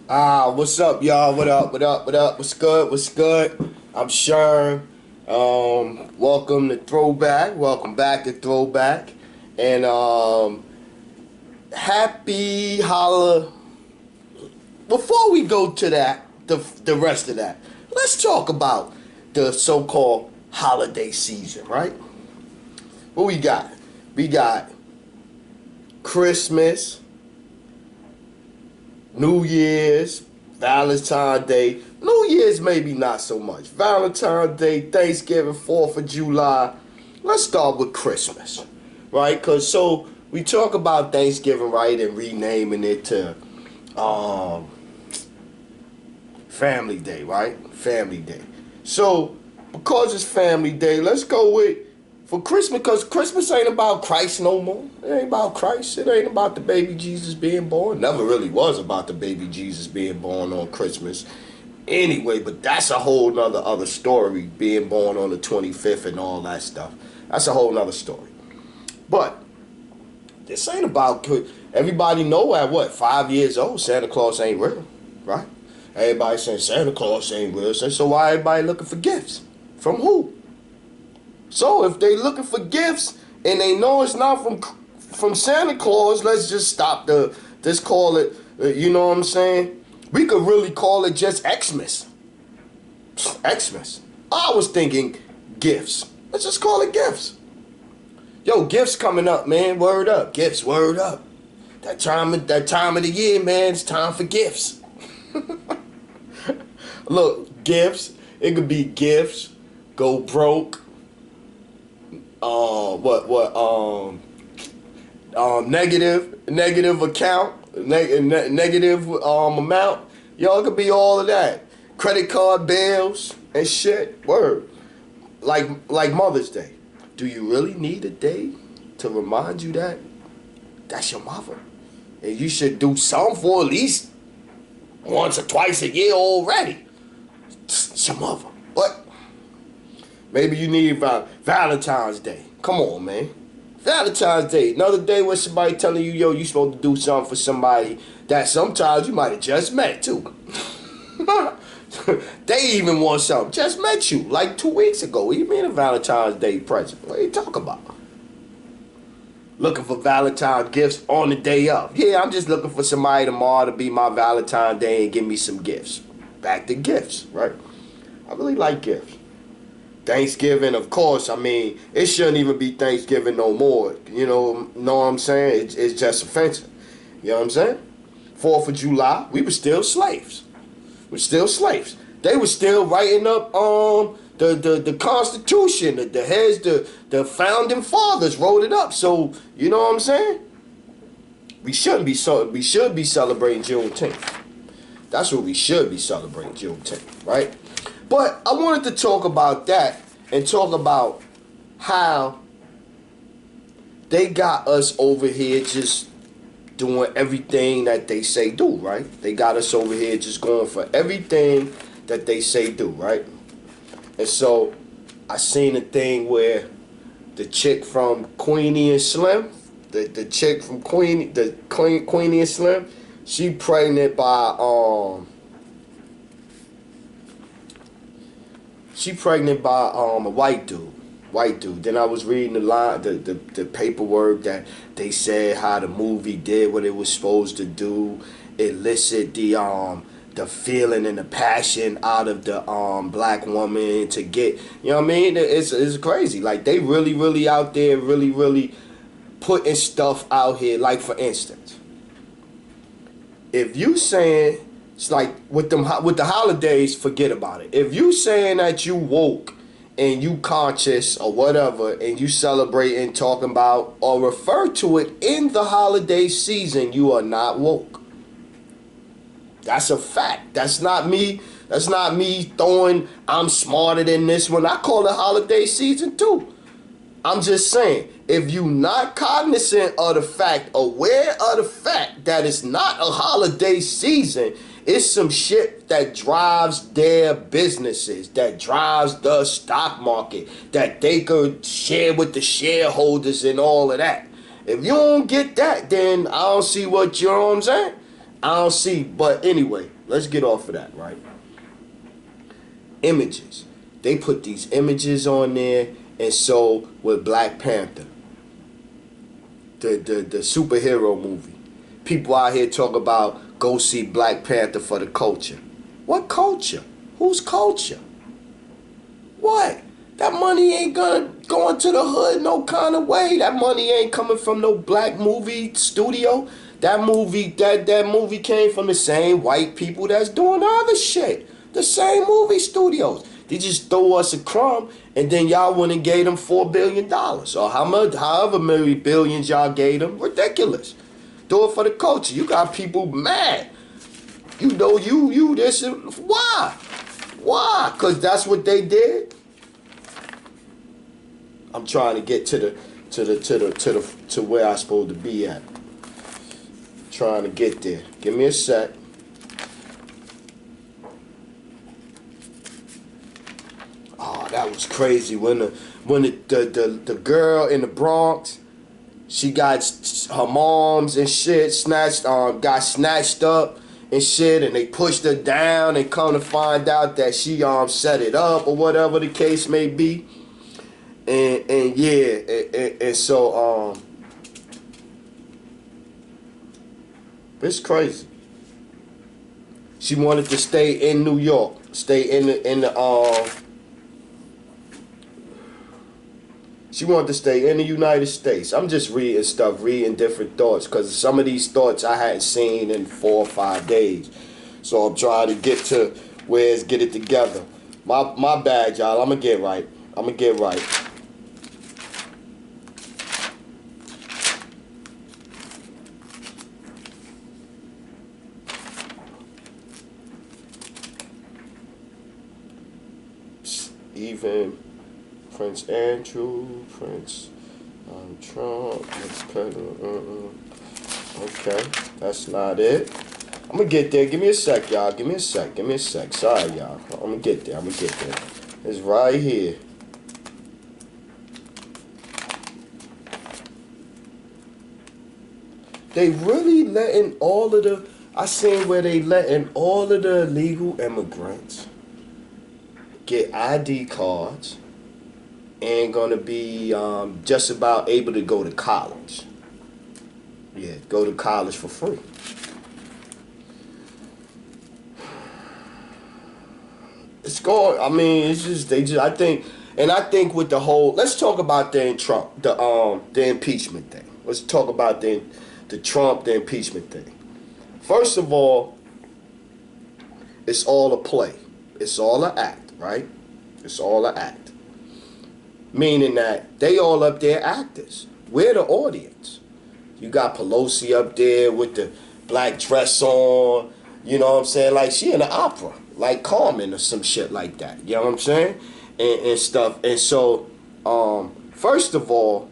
What's up, y'all? What up? What up? What up? What's good? What's good? I'm Sherm. Welcome to Throwback. Welcome back to Throwback. And happy holla. Before we go to that, the rest of that, let's talk about the so-called holiday season, right? What we got? We got Christmas, New Year's, Valentine's Day. New Year's maybe not so much. Valentine's Day, Thanksgiving, 4th of July. Let's start with Christmas, right? Because so we talk about Thanksgiving, right, and renaming it to um, Family Day, right? Family Day. So because it's Family Day, let's go with for Christmas, because Christmas ain't about Christ no more. It ain't about Christ. It ain't about the baby Jesus being born. Never really was about the baby Jesus being born on Christmas. Anyway, but that's a whole nother other story, being born on the 25th and all that stuff. That's a whole nother story. But this ain't about, everybody know at what, 5 years old, Santa Claus ain't real, right? Everybody saying Santa Claus ain't real. So why everybody looking for gifts? From who? So if they looking for gifts and they know it's not from Santa Claus, let's just stop just call it, you know what I'm saying? We could really call it just Xmas. Xmas. I was thinking gifts. Let's just call it gifts. Yo, gifts coming up, man. Word up. Gifts, word up. That time of the year, man, it's time for gifts. Look, gifts. It could be gifts, go broke, negative account, negative amount. Y'all could be all of that. Credit card bills and shit. Word. Like Mother's Day. Do you really need a day to remind you that that's your mother? And you should do something for at least once or twice a year already. It's your mother. What? Maybe you need Valentine's Day. Come on, man. Valentine's Day. Another day where somebody telling you, yo, you supposed to do something for somebody that sometimes you might have just met, too. They even want something. Just met you like 2 weeks ago. What do you mean a Valentine's Day present? What are you talking about? Looking for Valentine's gifts on the day of. Yeah, I'm just looking for somebody tomorrow to be my Valentine's Day and give me some gifts. Back to gifts, right? I really like gifts. Thanksgiving, of course, I mean, it shouldn't even be Thanksgiving no more. Know what I'm saying? It's just offensive. You know what I'm saying? 4th of July, we were still slaves. We're still slaves. They were still writing up the Constitution. The heads, the founding fathers wrote it up. So, you know what I'm saying? We should be celebrating Juneteenth. That's what we should be celebrating, Juneteenth, right? But I wanted to talk about that and talk about how they got us over here just doing everything that they say do, right? They got us over here just going for everything that they say do, right? And so I seen a thing where the chick from Queenie and Slim, the chick from Queenie and Slim, she pregnant by a white dude. Then I was reading the paperwork that they said how the movie did what it was supposed to do, elicit the feeling and the passion out of the black woman to get, you know what I mean? It's crazy. Like they really out there, really putting stuff out here. Like for instance, if you saying it's like with the holidays, forget about it. If you saying that you woke and you conscious or whatever, and you celebrating, talking about or refer to it in the holiday season, you are not woke. That's a fact. That's not me. That's not me throwing I'm smarter than this one. I call it holiday season too. I'm just saying, if you not cognizant of the fact, aware of the fact that it's not a holiday season, it's some shit that drives their businesses, that drives the stock market, that they could share with the shareholders and all of that. If you don't get that, then I don't see what, you know what I'm saying? I don't see, but anyway, let's get off of that, right? Images. They put these images on there, and so with Black Panther, the superhero movie. People out here talk about go see Black Panther for the culture. What culture? Whose culture? What? That money ain't gonna go into the hood no kind of way. That money ain't coming from no black movie studio. That movie came from the same white people that's doing other shit. The same movie studios. They just throw us a crumb, and then y'all went and gave them $4 billion. Or however many billions y'all gave them. Ridiculous. Do it for the culture. You got people mad. You know you this. Why? Why? Because that's what they did. I'm trying to get to where I'm supposed to be at. Trying to get there. Give me a sec. Oh, that was crazy when the girl in the Bronx, she got her moms and shit got snatched up and shit, and they pushed her down and come to find out that she set it up or whatever the case may be. And yeah, and so it's crazy. She wanted to stay in New York, stay in the she wanted to stay in the United States. I'm just reading different thoughts, because some of these thoughts I hadn't seen in 4 or 5 days. So I'm trying to get to get it together. My bad, y'all. I'm gonna get right. Even Prince Andrew, Prince Trump, okay, that's not it. I'm gonna get there. Give me a sec, y'all. Give me a sec. Sorry, y'all. I'm gonna get there. It's right here. They really letting all of the, I seen where they letting all of the illegal immigrants get ID cards and gonna be just about able to go to college. Yeah, go to college for free. It's going. I mean, it's just I think with the whole. Let's talk about the impeachment thing. Let's talk about the impeachment thing. First of all, it's all a play. It's all an act, right? It's all an act. Meaning that they all up there actors. We're the audience. You got Pelosi up there with the black dress on. You know what I'm saying? Like she in the opera. Like Carmen or some shit like that. You know what I'm saying? And stuff. And so, first of all,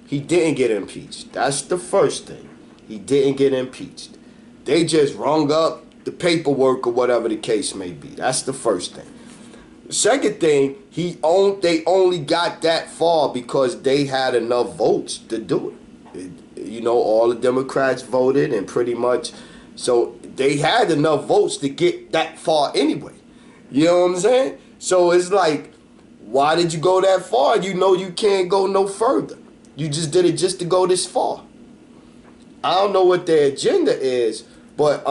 he didn't get impeached. That's the first thing. He didn't get impeached. They just rung up the paperwork or whatever the case may be. That's the first thing. The second thing, they only got that far because they had enough votes to do it. You know, all the Democrats voted, and pretty much, so they had enough votes to get that far anyway. You know what I'm saying? So it's like, why did you go that far? You know you can't go no further. You just did it just to go this far. I don't know what their agenda is, but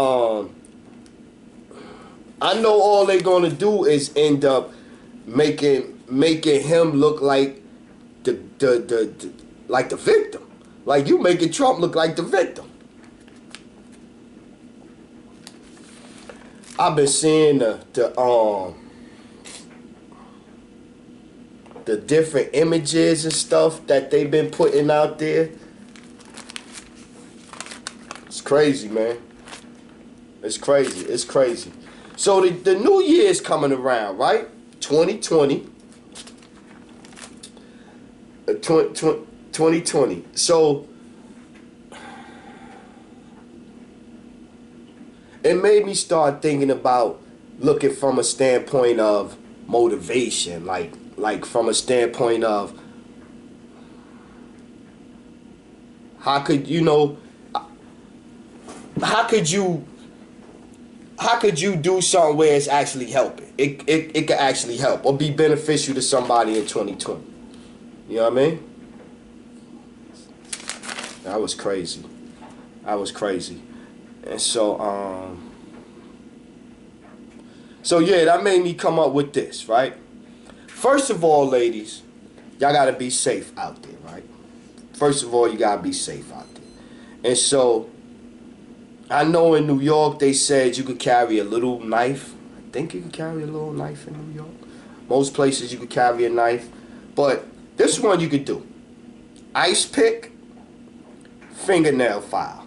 I know all they're gonna do is end up making him look like the victim. Like you making Trump look like the victim. I've been seeing the different images and stuff that they've been putting out there. It's crazy, man. It's crazy. So the new year is coming around, right? 2020. 2020. So it made me start thinking about looking from a standpoint of motivation, like from a standpoint of how could, you know, how could you do something where it's actually helping? It could actually help or be beneficial to somebody in 2020. You know what I mean? That was crazy. That was crazy. And so yeah, that made me come up with this, right? First of all, ladies, y'all gotta be safe out there, right? First of all, you gotta be safe out there. And so I know in New York they said you could carry a little knife. I think you can carry a little knife in New York. Most places you could carry a knife. But this one you could do. Ice pick, fingernail file.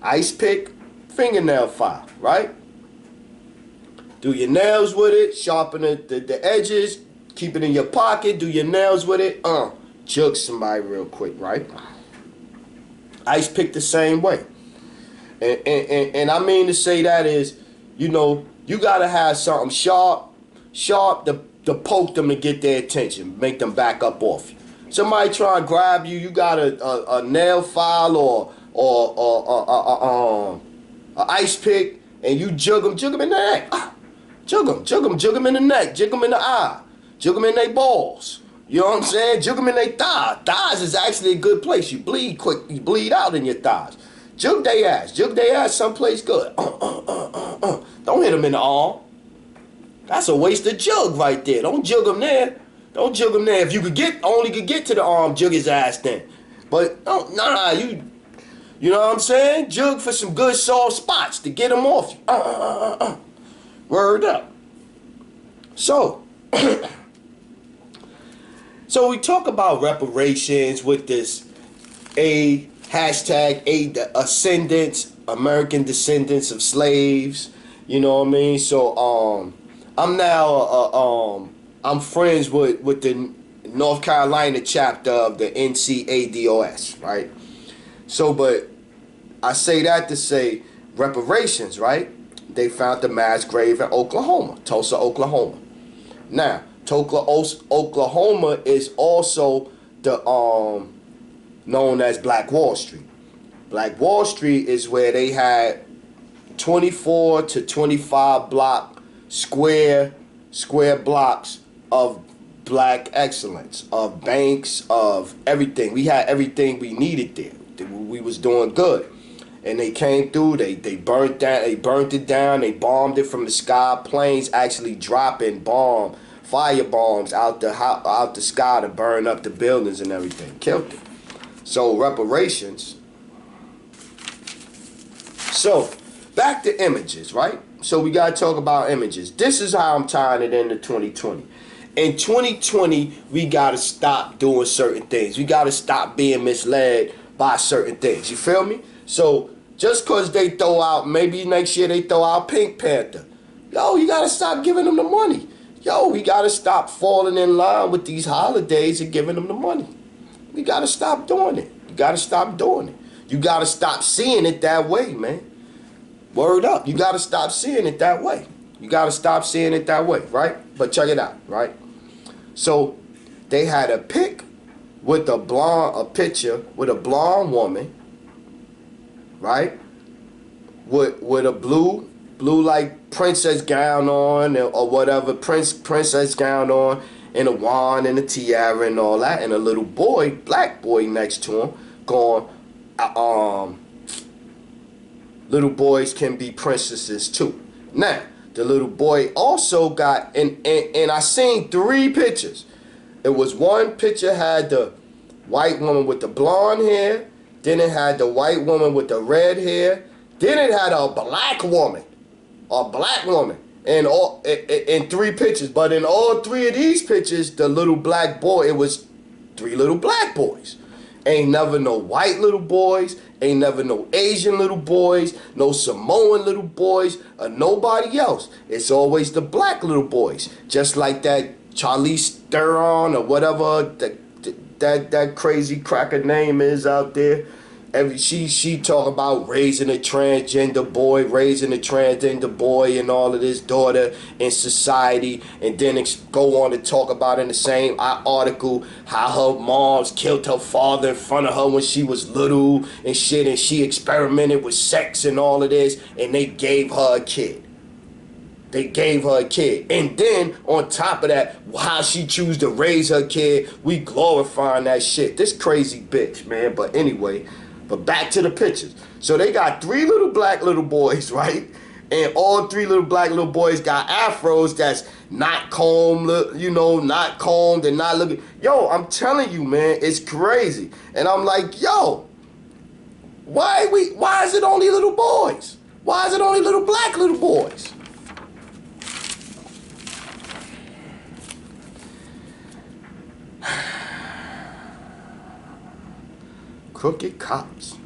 Ice pick, fingernail file, right? Do your nails with it, sharpen the edges, keep it in your pocket, do your nails with it, jug somebody real quick, right? Ice pick the same way. And I mean to say that is, you know, you gotta have something sharp to poke them to get their attention, make them back up off you. Somebody try and grab you, you got a nail file or a ice pick, and you jug them in the neck. Jug them in the neck, jug them in the eye, jug them in their balls. You know what I'm saying? Jug them in their thighs. Thighs is actually a good place. You bleed quick, you bleed out in your thighs. Jug they ass someplace good. Don't hit them in the arm. That's a waste of jug right there. Don't jug them there. Don't jug him there. If you only could get to the arm, jug his ass then. But you know what I'm saying? Jug for some good soft spots to get him off you. Word up. So, so we talk about reparations with this hashtag American descendants of slaves. You know what I mean? So I'm now I'm friends with the North Carolina chapter of the NCADOS, right? So, but I say that to say reparations, right? They found the mass grave in Oklahoma, Tulsa, Oklahoma. Now, Tulsa, Oklahoma is also the known as Black Wall Street. Black Wall Street is where they had 24 to 25 block square blocks of black excellence, of banks, of everything. We had everything we needed there. We was doing good. And they came through, they burnt it down, they bombed it from the sky, planes actually dropping fire bombs out the sky to burn up the buildings and everything. Killed it. So reparations. So back to images, right? So we gotta talk about images. This is how I'm tying it into 2020. In 2020, we gotta stop doing certain things. We gotta stop being misled by certain things. You feel me? So just because they throw out, maybe next year they throw out Pink Panther. Yo, you gotta stop giving them the money. Yo, we gotta stop falling in line with these holidays and giving them the money. We gotta stop doing it. You gotta stop doing it. You gotta stop seeing it that way, man. Word up. You gotta stop seeing it that way. You gotta stop seeing it that way, right? But check it out, right? So they had a pic with a picture with a blonde woman, right? With a blue like princess gown on or whatever, princess gown on, and a wand and a tiara and all that, and a little boy, black boy next to him, going, little boys can be princesses too. Now, the little boy also got, and I seen 3 pictures. It was one picture had the white woman with the blonde hair, then it had the white woman with the red hair, then it had a black woman, in 3 pictures. But in all 3 of these pictures, the little black boy, it was 3 little black boys. Ain't never no white little boys, ain't never no Asian little boys, no Samoan little boys, or nobody else. It's always the black little boys. Just like that Charlize Theron or whatever that crazy cracker name is out there. She talk about raising a transgender boy and all of this daughter in society, and then go on to talk about in the same article how her moms killed her father in front of her when she was little and shit, and she experimented with sex and all of this, and they gave her a kid. And then on top of that, how she choose to raise her kid, we glorifying that shit. This crazy bitch, man. But anyway, but back to the pictures. So they got 3 little black little boys, right? And all 3 little black little boys got afros that's not combed, not combed and not looking. Yo, I'm telling you, man, it's crazy. And I'm like, yo, why is it only little boys? Why is it only little black little boys? Crooked cops.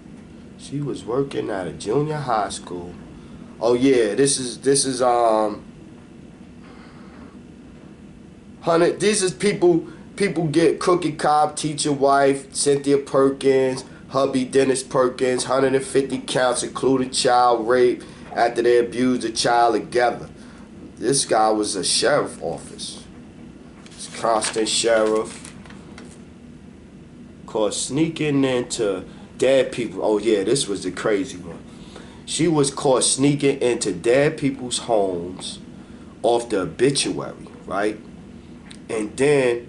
She was working at a junior high school. Oh yeah, this is These is people get crooked cop, teacher wife, Cynthia Perkins, hubby Dennis Perkins, 150 counts including child rape after they abused a child together. This guy was a sheriff office. It's constant sheriff. Caught sneaking into dead people. Oh yeah, this was the crazy one. She was caught sneaking into dead people's homes off the obituary, right? And then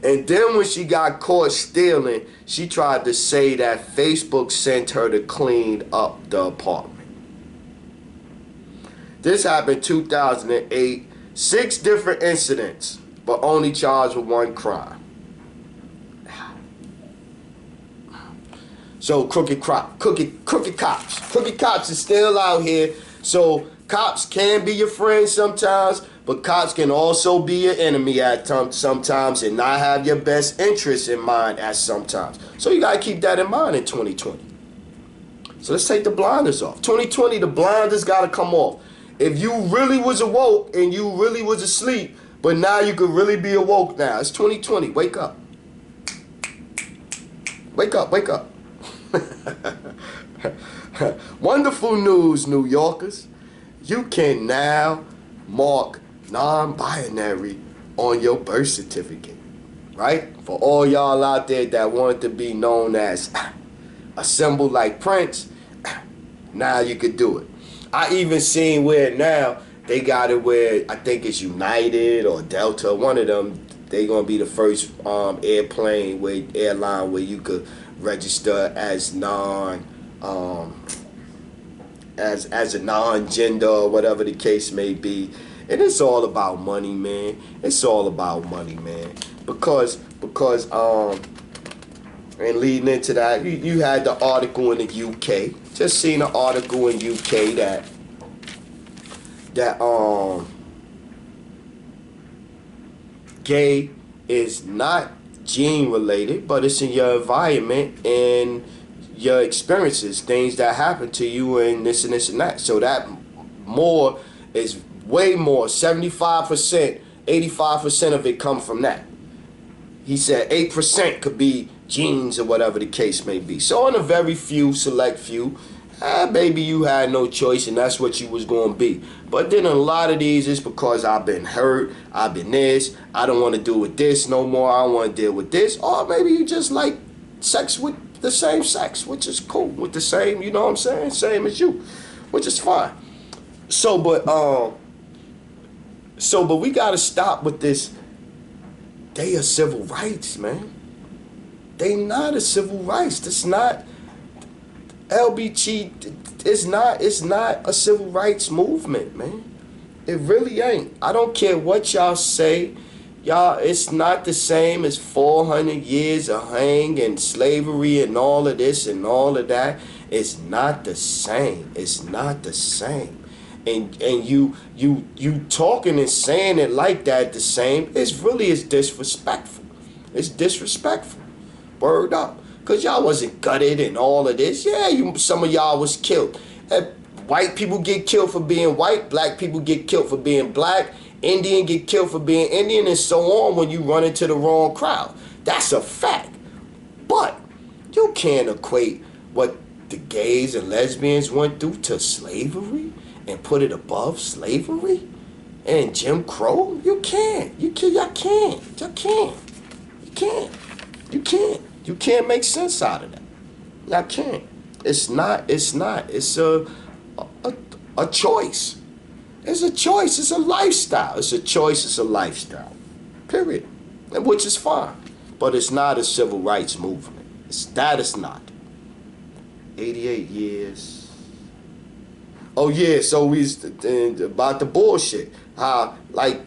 when she got caught stealing, she tried to say that Facebook sent her to clean up the apartment. This happened 2008. 6 different incidents, but only charged with 1 crime. So crooked cops. Crooked cops is still out here. So cops can be your friend sometimes, but cops can also be your enemy at sometimes and not have your best interests in mind at sometimes. So you gotta keep that in mind in 2020. So let's take the blinders off. 2020, the blinders gotta come off. If you really was awoke and you really was asleep, but now you could really be awoke now. It's 2020. Wake up. Wake up, wake up. Wonderful news, New Yorkers. You can now mark non-binary on your birth certificate. Right? For all y'all out there that want to be known as a symbol like Prince, now you could do it. I even seen where now they got it where I think it's United or Delta, one of them. They gonna be the first airline where you could register as as a non-gender or whatever the case may be. And it's all about money, man. It's all about money, man. Because and leading into that, you had the article in the UK. Just seen an article in UK that gay is not gene related, but it's in your environment and your experiences, things that happen to you and this and this and that. So that more is way more, 75%, 85% of it come from that. He said 8% could be genes or whatever the case may be. So on a very few, select few, maybe you had no choice and that's what you was going to be. But then a lot of these is because I've been hurt, I've been this, I don't want to do with this no more, I don't want to deal with this. Or maybe you just like sex with the same sex, which is cool, with the same, you know what I'm saying, same as you, which is fine. But we got to stop with this. They are civil rights, man. They not a civil rights. That's not LBG. It's not a civil rights movement, man. It really ain't. I don't care what y'all say. Y'all, it's not the same as 400 years of hang and slavery and all of this and all of that. It's not the same. It's not the same. And you talking and saying it like that the same, it's disrespectful. It's disrespectful. Word up. Because y'all wasn't gutted and all of this. Yeah, some of y'all was killed. White people get killed for being white. Black people get killed for being black. Indian get killed for being Indian, and so on when you run into the wrong crowd. That's a fact. But you can't equate what the gays and lesbians went through to slavery and put it above slavery and Jim Crow. You can't. You can't. Y'all can't. Y'all can't. You can't. You can't. You can't make sense out of that. Y'all can't. It's not. It's not. It's a choice. It's a choice. It's a lifestyle. It's a choice. It's a lifestyle. Period. And which is fine. But it's not a civil rights movement. It's not. 88 years. Oh yeah, so we about the bullshit. Like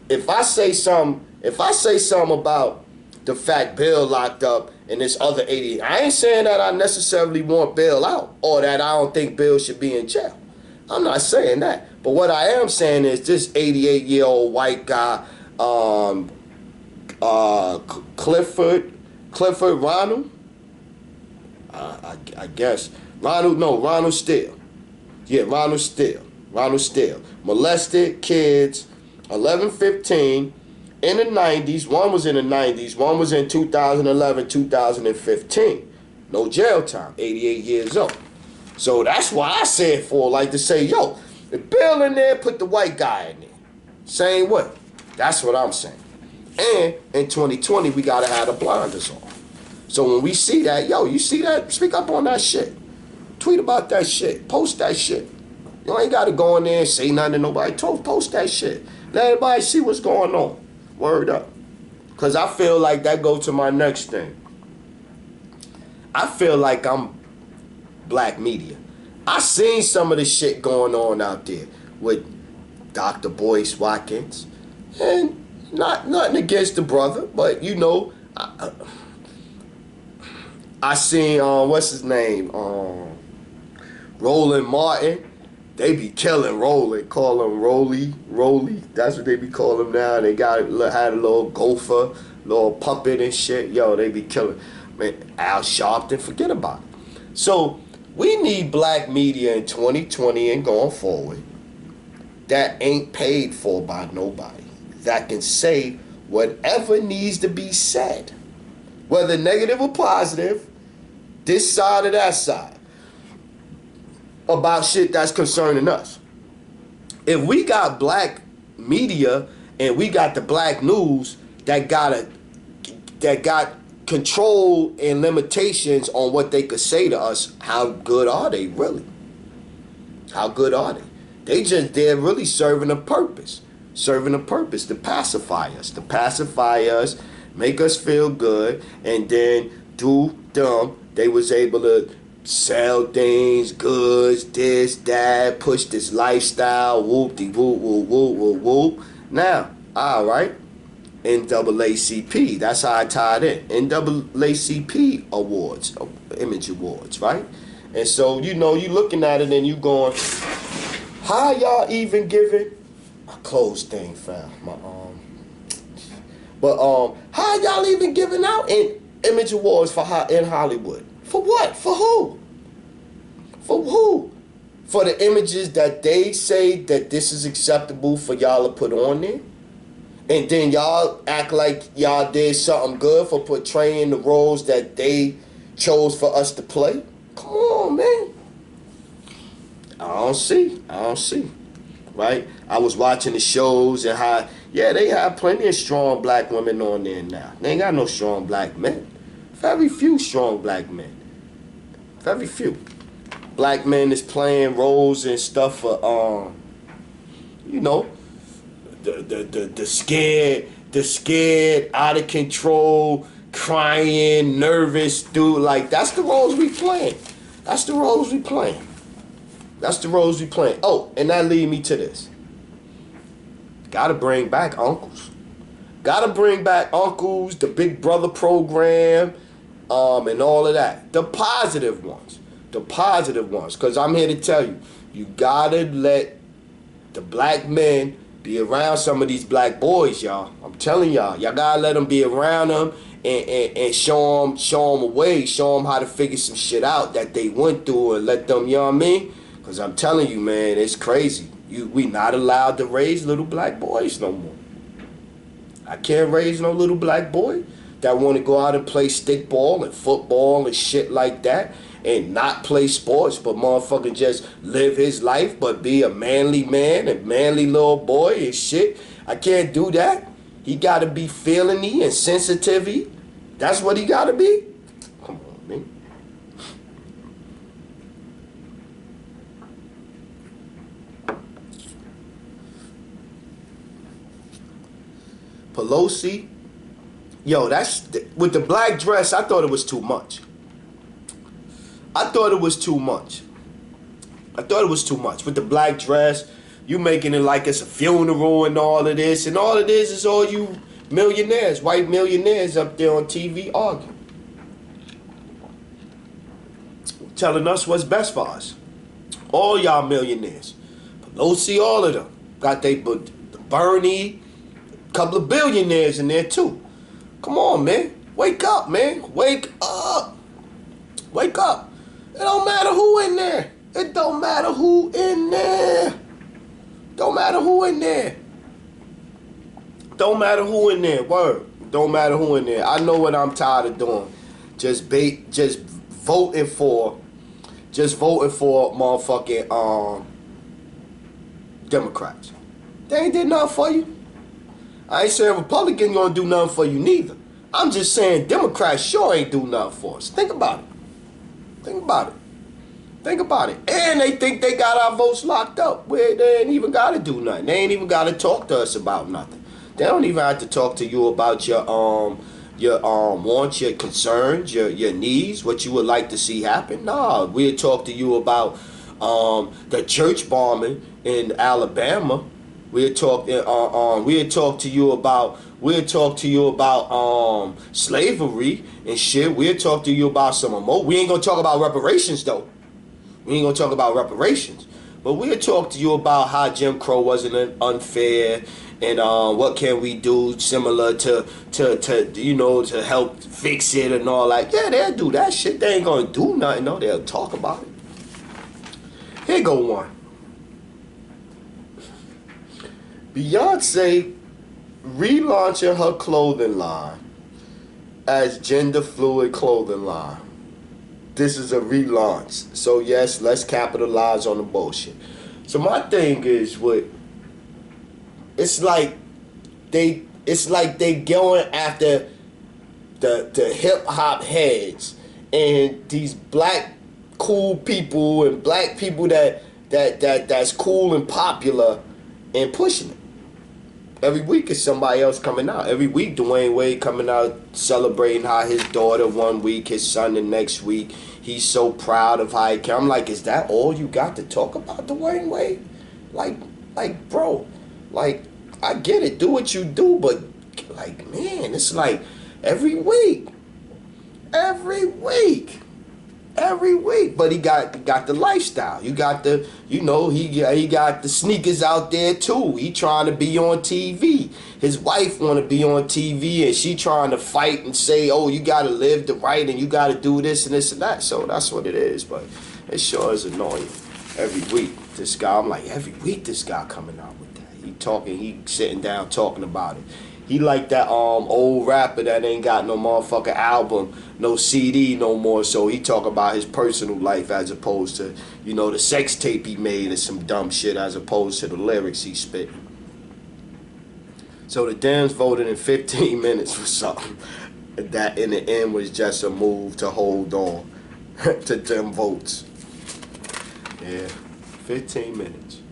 if I say something about the fact Bill locked up and this other 80, I ain't saying that I necessarily want Bill out or that I don't think Bill should be in jail. I'm not saying that. But what I am saying is this 88-year-old white guy, Clifford Ronald, I guess. Ronald Steele. Yeah, Ronald Steele. Molested kids, 11, 15, in the 90s. One was in the 90s. One was in 2011, 2015. No jail time, 88 years old. So that's why I said to say, yo, the Bill in there, put the white guy in there. Same way. That's what I'm saying. And in 2020, we got to have the blinders on. So when we see that, yo, you see that? Speak up on that shit. Tweet about that shit. Post that shit. You ain't got to go in there and say nothing to nobody. Post that shit. Let everybody see what's going on. Word up. Because I feel like that goes to my next thing. I feel like I'm black media. I seen some of the shit going on out there with Dr. Boyce Watkins. And nothing against the brother, but you know, I seen what's his name, Roland Martin. They be killing Roland, call him Roly. That's what they be calling him now. They had a little gopher, little puppet and shit. Yo, they be killing. Man, Al Sharpton, forget about it. So we need black media in 2020 and going forward that ain't paid for by nobody, that can say whatever needs to be said, whether negative or positive, this side or that side, about shit that's concerning us. If we got black media and we got the black news that got control and limitations on what they could say to us, how good are they really? How good are they? They're really serving a purpose. Serving a purpose to pacify us, make us feel good, and then do them. They was able to sell things, goods, this, that, push this lifestyle, whoop-de-whoop, whoop, whoop, whoop, whoop. Now, all right, NAACP, that's how I tied in. NAACP awards, image awards, right? And so, you know, you looking at it and you going, how y'all even giving? I closed thing, fam. How y'all even giving out image awards in Hollywood? For what? For who? For who? For the images that they say that this is acceptable for y'all to put on there? And then y'all act like y'all did something good for portraying the roles that they chose for us to play? Come on, man. I don't see. Right? I was watching the shows and how, yeah, they have plenty of strong black women on there now. They ain't got no strong black men. Very few strong black men. Very few. Black men is playing roles and stuff for, you know, the scared, out of control, crying, nervous dude. Like, that's the roles we playing. Oh, and that lead me to this. Gotta bring back uncles. The Big Brother program, and all of that. The positive ones. Because I'm here to tell you, you gotta let the black men be around some of these black boys, y'all. I'm telling y'all gotta let them be around them and show them a way, show them how to figure some shit out that they went through, and let them, you know what I mean? Because I'm telling you, man, it's crazy. We not allowed to raise little black boys no more. I can't raise no little black boy. that want to go out and play stickball and football and shit like that and not play sports, but motherfucking just live his life, but be a manly man and manly little boy and shit. I can't do that. He got to be feeling-y and sensitive-y. That's what he got to be? Come on, man. Pelosi, yo, that's with the black dress. I thought it was too much. I thought it was too much with the black dress. You making it like it's a funeral and all of this, and all it is all you millionaires, white millionaires up there on TV arguing, telling us what's best for us. All y'all millionaires, Pelosi, all of them got they Bernie. Couple of billionaires in there too. Come on, man. Wake up, man. Wake up. Wake up. It don't matter who in there. It don't matter who in there. Don't matter who in there. Don't matter who in there. Word. Don't matter who in there. I know what I'm tired of doing. Just voting for motherfucking Democrats. They ain't did nothing for you. I ain't saying Republican gonna do nothing for you neither. I'm just saying Democrats sure ain't do nothing for us. Think about it. Think about it. Think about it. And they think they got our votes locked up where they ain't even gotta do nothing. They ain't even gotta talk to us about nothing. They don't even have to talk to you about your wants, your concerns, your needs, what you would like to see happen. Nah, we'll talk to you about the church bombing in Alabama. We'll talk to you about slavery and shit. We'll talk to you about some more. We ain't gonna talk about reparations though. We ain't gonna talk about reparations. But we'll talk to you about how Jim Crow wasn't unfair and what can we do similar to help fix it and all that. Yeah, they'll do that shit. They ain't gonna do nothing, no, they'll talk about it. Here go one. Beyonce relaunching her clothing line as gender fluid clothing line. This is a relaunch. So yes, let's capitalize on the bullshit. So my thing is it's like they going after the hip hop heads and these black cool people and black people that's cool and popular and pushing it. Every week is somebody else coming out. Every week Dwayne Wade coming out celebrating how his daughter one week, his son the next week. He's so proud of how he can. I'm like, is that all you got to talk about, Dwayne Wade? Like, bro, like, I get it, do what you do, but like, man, it's like every week. But he got the lifestyle. You got the, he got the sneakers out there too. He trying to be on TV. His wife want to be on TV, and she trying to fight and say, oh, you got to live the right, and you got to do this and this and that. So that's what it is. But it sure is annoying. Every week, this guy, I'm like, every week this guy coming out with that. He sitting down talking about it. He like that old rapper that ain't got no motherfucking album, no CD no more, so he talk about his personal life as opposed to, the sex tape he made or some dumb shit as opposed to the lyrics he spit. So the Dems voted in 15 minutes for something that in the end was just a move to hold on to them votes. Yeah, 15 minutes.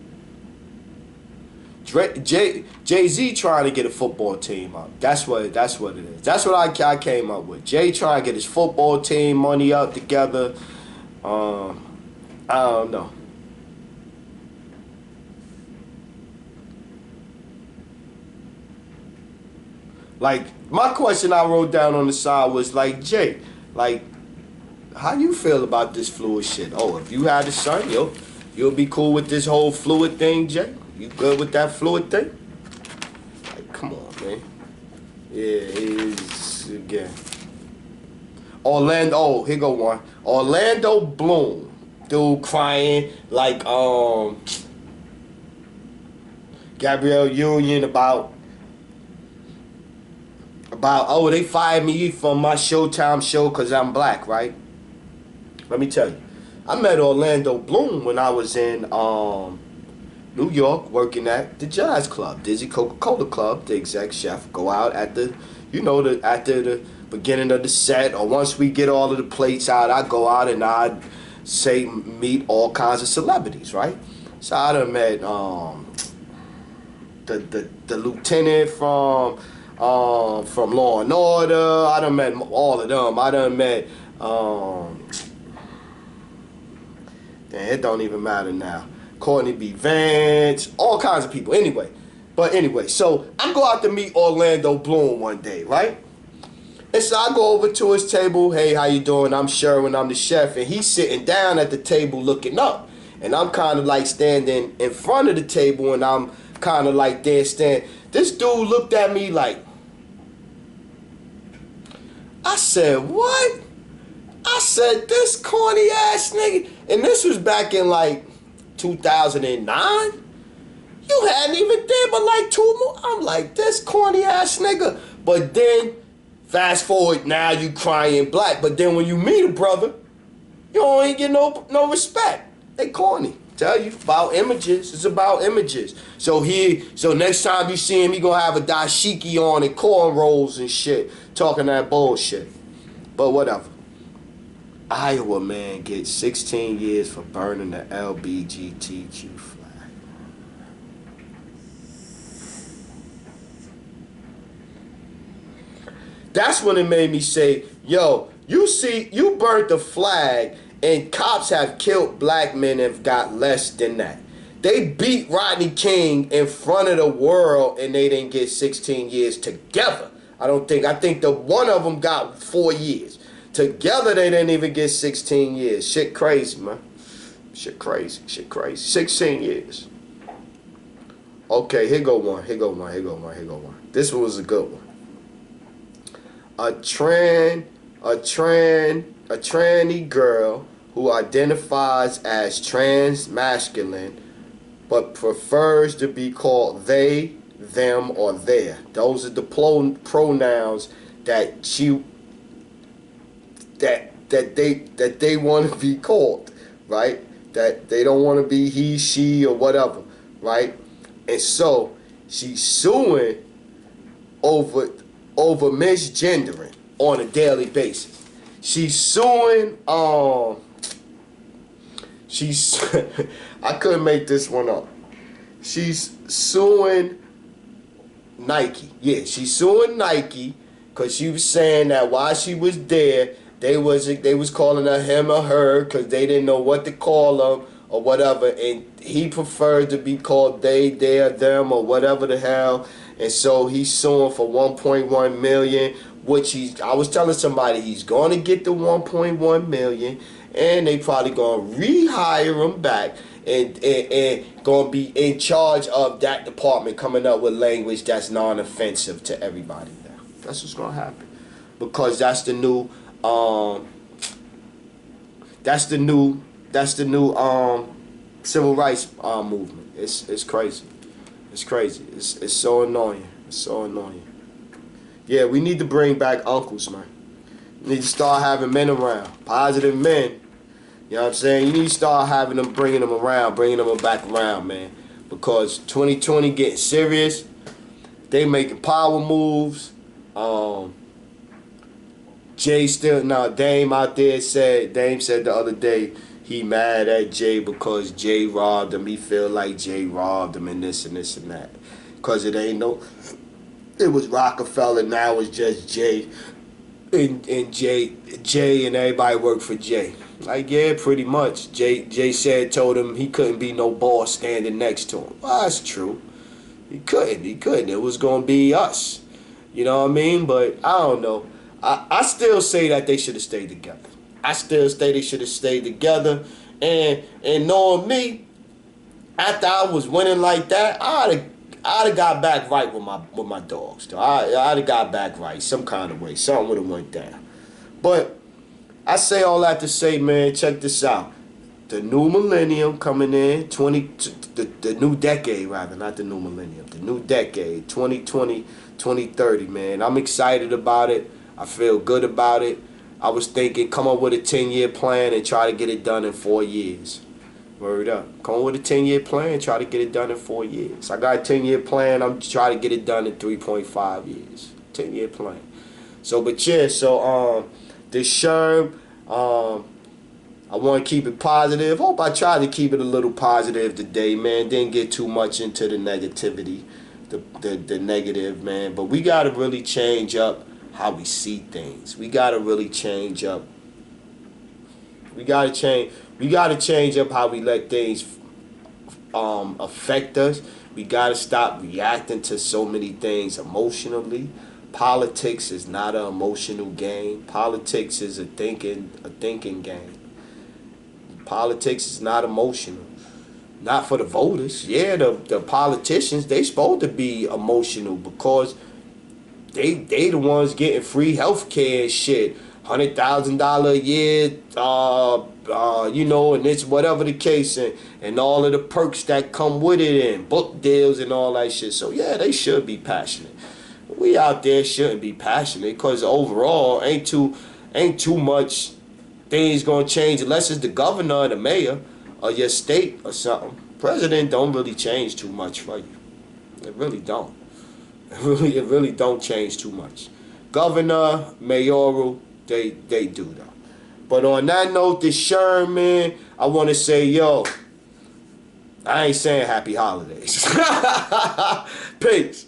Jay-Z trying to get a football team up. That's what it is. That's what I came up with. Jay trying to get his football team money up together. I don't know. Like, my question I wrote down on the side was like, Jay, like, how you feel about this fluid shit? Oh, if you had a son, you'll be cool with this whole fluid thing, Jay? You good with that fluid thing? Like, come on, man. Yeah, he's again. Orlando, here go one. Orlando Bloom, dude crying like Gabrielle Union about about, oh, they fired me from my Showtime show because I'm black, right? Let me tell you, I met Orlando Bloom when I was in New York working at the Jazz Club, Dizzy Coca-Cola Club. The exec chef go out at the, after the beginning of the set, or once we get all of the plates out, I go out and I say meet all kinds of celebrities, right? So I done met the lieutenant from Law and Order. I done met all of them. I done met it don't even matter now. Courtney B. Vance, all kinds of people. Anyway, so I go out to meet Orlando Bloom one day, right? And so I go over to his table. Hey, how you doing? I'm Sherwin. I'm the chef, and he's sitting down at the table looking up, and I'm kind of like standing in front of the table, and I'm kind of like there standing. This dude looked at me like, I said, what? I said, this corny ass nigga. And this was back in like 2009. You hadn't even did but like 2 more. I'm like, this corny ass nigga. But then, fast forward, now you crying black. But then when you meet a brother, you don't ain't get no respect. They corny. Tell you about images. It's about images. So next time you see him, he gonna have a dashiki on and cornrows and shit, talking that bullshit. But whatever. Iowa man gets 16 years for burning the LBGTQ flag. That's when it made me say, yo, you burnt the flag, and cops have killed black men and have got less than that. They beat Rodney King in front of the world and they didn't get 16 years together. I think the one of them got 4 years. Together they didn't even get 16 years. Shit crazy, man. Shit crazy. 16 years. Okay, here go one. This one was a good one. A tranny girl who identifies as trans masculine but prefers to be called they, them, or their. Those are the pronouns that they want to be called, right? That they don't want to be he, she, or whatever, right? And so she's suing over misgendering on a daily basis. She's suing I couldn't make this one up. She's suing Nike. Yeah, she's suing Nike because she was saying that while she was there, they was calling her him or her because they didn't know what to call him or whatever, and he preferred to be called they, their, them, or whatever the hell. And so he's suing for 1.1 million, which I was telling somebody he's going to get the 1.1 million, and they probably going to rehire him back and going to be in charge of that department, coming up with language that's non-offensive to everybody now. That's what's going to happen, because that's the new civil rights movement. It's crazy. It's crazy. It's so annoying. It's so annoying. Yeah, we need to bring back uncles, man. We need to start having men around. Positive men. You know what I'm saying? You need to start bringing them back around, man. Because 2020 getting serious. They making power moves. Dame out there said the other day he mad at Jay because Jay robbed him. He feel like Jay robbed him and this and that. Because it was Rockefeller, now it's just Jay. And Jay and everybody worked for Jay. Like, yeah, pretty much. Jay told him he couldn't be no boss standing next to him. Well, that's true. He couldn't. It was going to be us. You know what I mean? But I don't know. I still say that they should have stayed together. And knowing me, after I was winning like that, I'd have got back right with my dogs. I'd have got back right some kind of way. Something would have went down. But I say all that to say, man, check this out. the new millennium coming in, the new decade rather, not the new millennium, the new decade, 2020, 2030, man. I'm excited about it. I feel good about it. I was thinking come up with a 10-year plan and try to get it done in 4 years. Word up. Come up with a 10-year plan, try to get it done in 4 years. I got a 10-year plan, I'm trying to get it done in 3.5 years. 10-year plan. So, but yeah, so this Sherm, I want to keep it positive. Hope I tried to keep it a little positive today, man. Didn't get too much into the negativity, the negative, man. But we got to really change up how we see things. We got to really change up. We got to change. We got to change up how we let things affect us. We got to stop reacting to so many things emotionally. Politics is not an emotional game. Politics is a thinking game. Politics is not emotional. Not for the voters. Yeah, the politicians, they supposed to be emotional because they the ones getting free health care and shit. $100,000 a year, you know, and it's whatever the case, and all of the perks that come with it, and book deals and all that shit. So yeah, they should be passionate. We out there shouldn't be passionate because overall ain't too much things gonna change unless it's the governor or the mayor or your state or something. President don't really change too much for you. It really don't. It really don't change too much. Governor, mayoral, they do though. But on that note, this Sherman, I want to say, yo, I ain't saying happy holidays. Peace.